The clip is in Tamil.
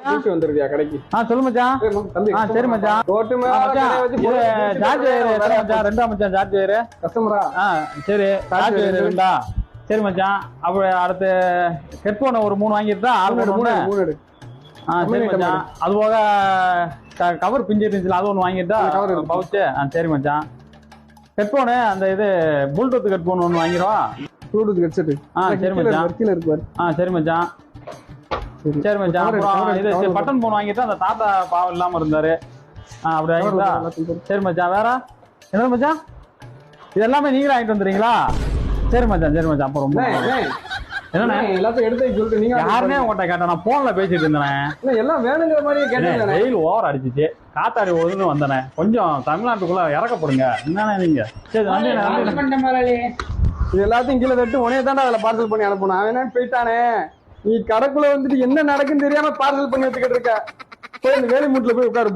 வந்துருவியா கடைக்கு? சொல்லு மச்சான். சரி மச்சான். ரோட்டு மேல சார்ஜ் மச்சான் 2 மச்சான் சார்ஜ் வயரு கஸ்டமரா? சரி சார்ஜ் வயரு 2. சரி மச்சான். அப்ப அடுத்து ஹெட்போன் ஒரு 3 வாங்கிட்டா ஆள் 3 எடு. சரி மச்சான். அது போக கவர் பிஞ்சு இருந்துச்சுல அது ஒன்று வாங்கிட்டா பவுச்சு. சரி மச்சான். ஹெட்போனு அந்த இது ப்ளூடூத் ஹெட்போன் ஒன்று வாங்கிடுவா. Bluetooth headset. சரி மச்சான். கீழ இருக்கு பாரு. சரி மச்சான். சரி மச்சான். அப்புறம் இது பட்டன் போன் வாங்கிட்டா அந்த தாத்தா பாவம் இல்லாம இருந்தாரு. அப்படி வாங்கிட்டா. சரி மச்சான். வேற என்ன மச்சான்? இது எல்லாமே நீங்களே வாங்கிட்டு வந்துறீங்களா? சரி மச்சான். சரி மச்சான். அப்புறம் என்ன எல்லாத்தையும் எடுத்து சொல்லிட்டு நீங்க யாருமே உங்கள்கிட்ட கேட்டேன். நான் போன்ல பேசிட்டு இருந்தேன். எல்லாம் வேணுங்கிற மாதிரியே கேட்டேன். வெயில் ஓவர் அடிச்சிச்சு. காத்தாடி ஒதுன்னு வந்தேன். கொஞ்சம் தமிழ்நாட்டுக்குள்ள இறக்கப்படுங்க. என்னன்னா நீங்க சரி இது எல்லாத்தையும் கீழே தட்டு உனைய தாண்டா அதில் பார்சல் பண்ணி அனுப்பணும். அவன் போயிட்டானே. நீ கடைக்குள்ள வந்துட்டு என்ன நடக்குன்னு தெரியாம பார்சல் பண்ணி வச்சுக்கிட்டு இருக்க. போய் இந்த வேலை மூட்டில் போய் உட்காரு.